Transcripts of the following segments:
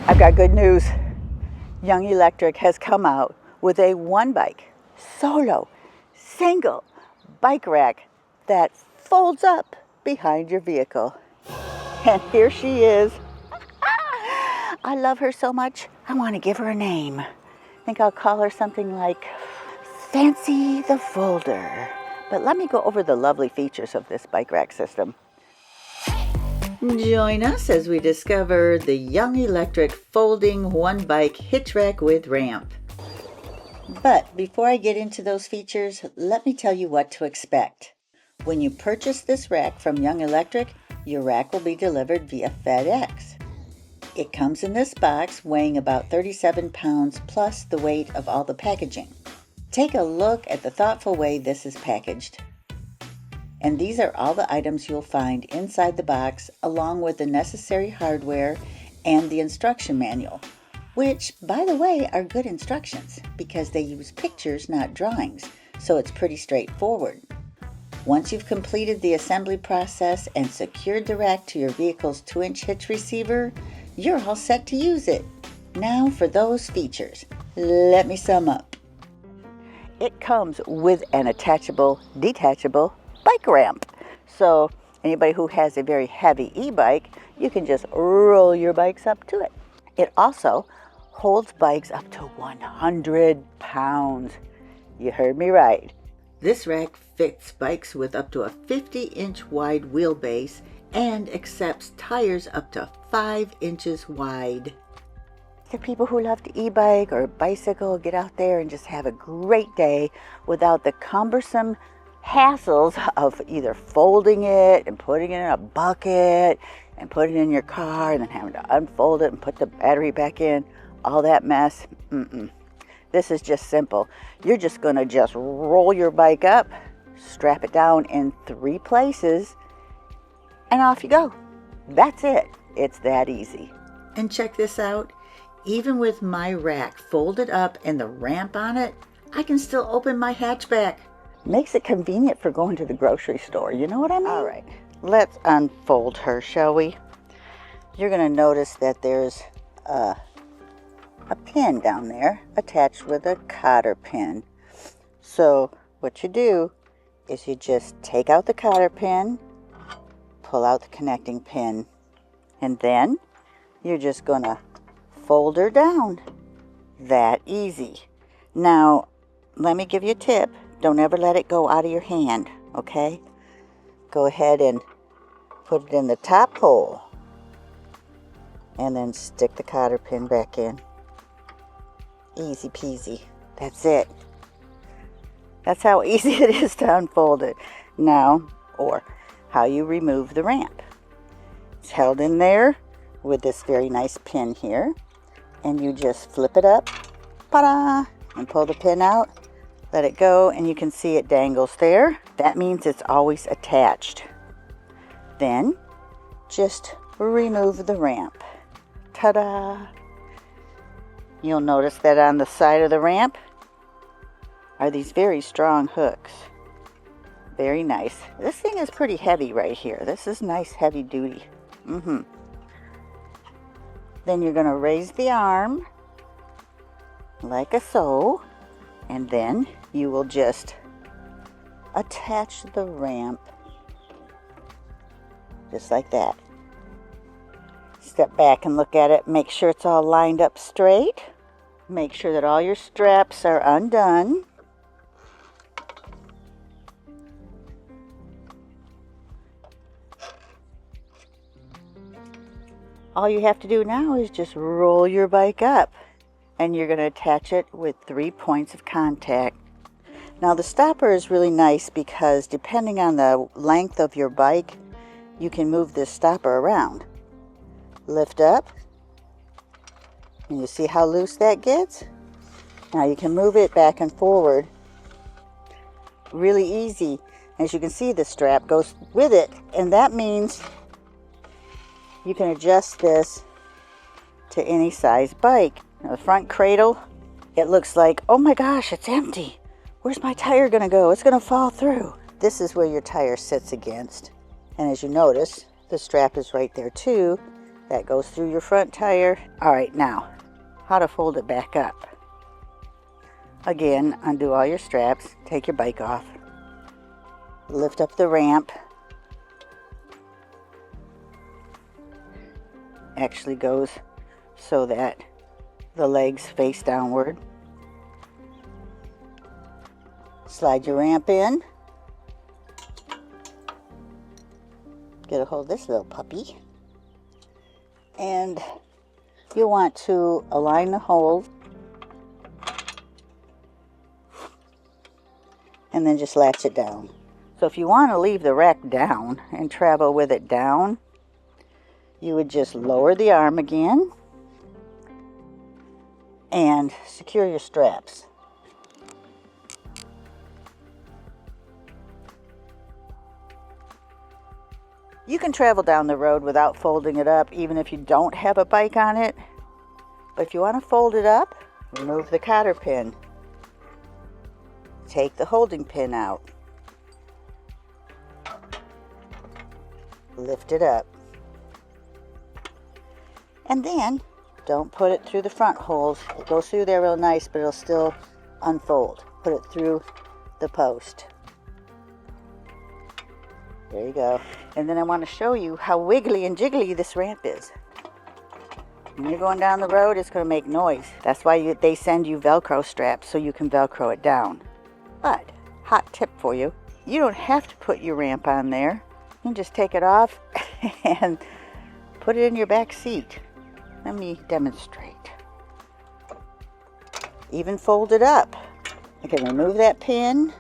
I've got good news. Young Electric has come out with a one bike, solo, single bike rack that folds up behind your vehicle. And here she is. I love her so much, I want to give her a name. I think I'll call her something like Fancy the Folder. But let me go over the lovely features of this bike rack system. Join us as we discover the Young Electric folding one bike hitch rack with ramp. But before I get into those features, let me tell you what to expect. When you purchase this rack from Young Electric, your rack will be delivered via FedEx. It comes in this box weighing about 37 pounds plus the weight of all the packaging. Take a look at the thoughtful way this is packaged. And these are all the items you'll find inside the box, along with the necessary hardware and the instruction manual, which, by the way, are good instructions because they use pictures, not drawings, so it's pretty straightforward. Once you've completed the assembly process and secured the rack to your vehicle's 2-inch hitch receiver, you're all set to use it. Now for those features. Let me sum up. It comes with an attachable, detachable bike ramp. So anybody who has a very heavy e-bike, you can just roll your bikes up to it. It also holds bikes up to 100 pounds. You heard me right. This rack fits bikes with up to a 50-inch wide wheelbase and accepts tires up to 5 inches wide. For people who love to e-bike or bicycle, get out there and just have a great day without the cumbersome hassles of either folding it and putting it in a bucket and putting it in your car and then having to unfold it and put the battery back in. All that mess. This is just simple. You're just going to just roll your bike up, strap it down in 3 places, and off you go. That's it. It's that easy. And check this out. Even with my rack folded up and the ramp on it, I can still open my hatchback. Makes it convenient for going to the grocery store. You know what I mean? All right. Let's unfold her, shall we? You're going to notice that there's a pin down there attached with a cotter pin. So what you do is you just take out the cotter pin, pull out the connecting pin, and then you're just going to fold her down. That easy. Now, let me give you a tip. Don't ever let it go out of your hand, okay? Go ahead and put it in the top hole and then stick the cotter pin back in. Easy peasy. That's it. That's how easy it is to unfold it. Now, or how you remove the ramp. It's held in there with this very nice pin here, and you just flip it up, ta-da, and pull the pin out. Let it go, and you can see it dangles there. That means it's always attached. Then, just remove the ramp. Ta-da! You'll notice that on the side of the ramp are these very strong hooks. Very nice. This thing is pretty heavy right here. This is nice heavy duty. Then you're going to raise the arm like so, and then you will just attach the ramp just like that. Step back and look at it. Make sure it's all lined up straight. Make sure that all your straps are undone. All you have to do now is just roll your bike up, and you're going to attach it with 3 points of contact. Now the stopper is really nice because depending on the length of your bike, you can move this stopper around. Lift up, and you see how loose that gets? Now you can move it back and forward really easy. As you can see, the strap goes with it, and that means you can adjust this to any size bike. Now the front cradle, it looks like, oh my gosh, it's empty. Where's my tire gonna go? It's gonna fall through. This is where your tire sits against. And as you notice, the strap is right there too. That goes through your front tire. All right, now, how to fold it back up. Again, undo all your straps, take your bike off, lift up the ramp. Actually goes so that the legs face downward. Slide your ramp in. Get a hold of this little puppy. And you want to align the holes and then just latch it down. So if you want to leave the rack down and travel with it down, you would just lower the arm again and secure your straps. You can travel down the road without folding it up, even if you don't have a bike on it. But if you want to fold it up, remove the cotter pin. Take the holding pin out. Lift it up. And then, don't put it through the front holes. It goes through there real nice, but it'll still unfold. Put it through the post. There you go. And then I want to show you how wiggly and jiggly this ramp is. When you're going down the road, it's going to make noise. That's why they send you Velcro straps so you can Velcro it down. But, hot tip for you, you don't have to put your ramp on there. You can just take it off and put it in your back seat. Let me demonstrate. Even fold it up. I can remove that pin,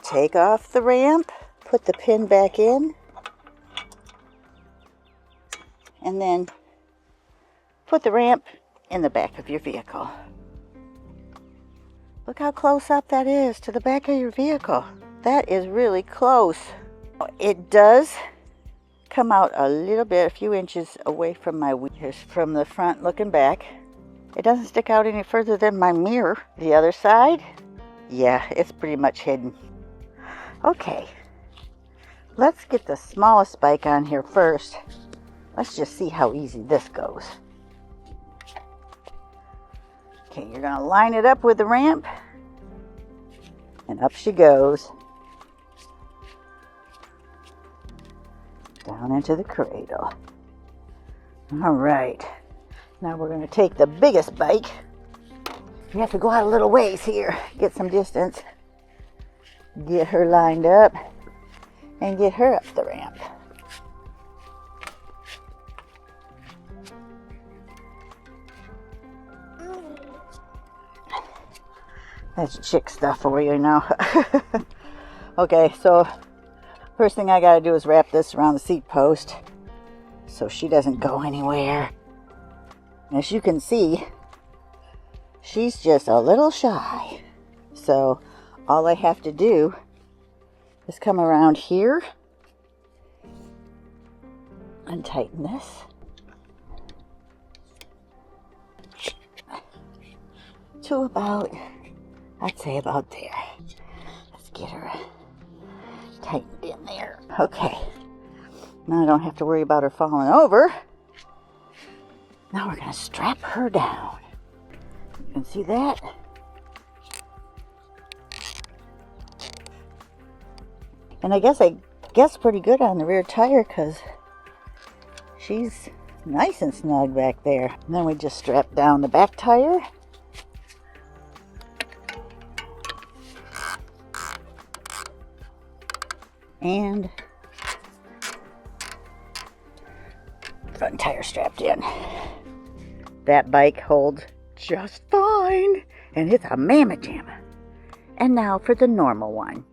take off the ramp, put the pin back in, and then put the ramp in the back of your vehicle. Look how close up that is to the back of your vehicle. That is really close. It does come out a little bit, a few inches away from my wheel. Here's from the front looking back. It doesn't stick out any further than my mirror. The other side, yeah, it's pretty much hidden. Okay, let's get the smallest bike on here first. Let's just see how easy this goes. Okay, you're gonna line it up with the ramp, and up she goes. Down into the cradle. All right, now we're gonna take the biggest bike. You have to go out a little ways here, get some distance. Get her lined up and get her up the ramp. That's chick stuff for you now. Okay, so first thing I gotta do is wrap this around the seat post so she doesn't go anywhere. As you can see, she's just a little shy. So all I have to do is come around here and tighten this. To about, I'd say about there. Let's get her tightened in there. Okay. Now I don't have to worry about her falling over. Now we're going to strap her down. You can see that. And I guess pretty good on the rear tire because she's nice and snug back there. And then we just strap down the back tire. And front tire strapped in. That bike holds just fine, and it's a mamma jamma. And now for the normal one.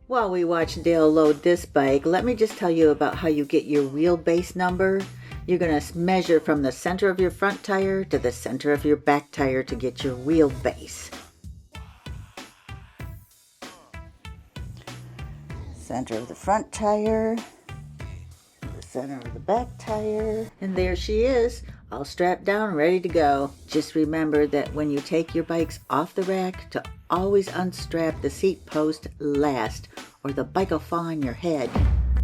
While we watch Dale load this bike, let me just tell you about how you get your wheelbase number. You're going to measure from the center of your front tire to the center of your back tire to get your wheelbase. Center of the front tire, the center of the back tire, and there she is, all strapped down, ready to go. Just remember that when you take your bikes off the rack, to always unstrap the seat post last, or the bike will fall on your head.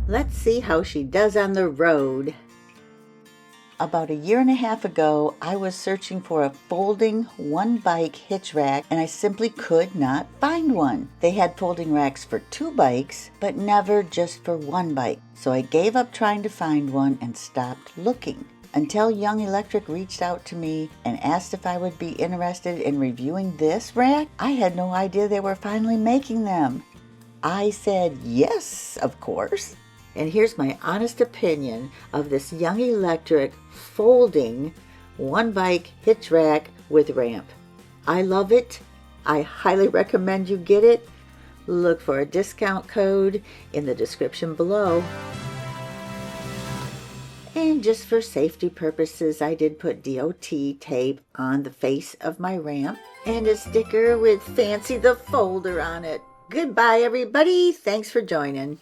Let's see how she does on the road. About a year and a half ago, I was searching for a folding one-bike hitch rack, and I simply could not find one. They had folding racks for 2 bikes, but never just for 1 bike. So I gave up trying to find one and stopped looking. Until Young Electric reached out to me and asked if I would be interested in reviewing this rack, I had no idea they were finally making them. I said yes, of course. And here's my honest opinion of this Young Electric folding one-bike hitch rack with ramp. I love it. I highly recommend you get it. Look for a discount code in the description below. And just for safety purposes, I did put DOT tape on the face of my ramp and a sticker with Fancy the Folder on it. Goodbye, everybody. Thanks for joining.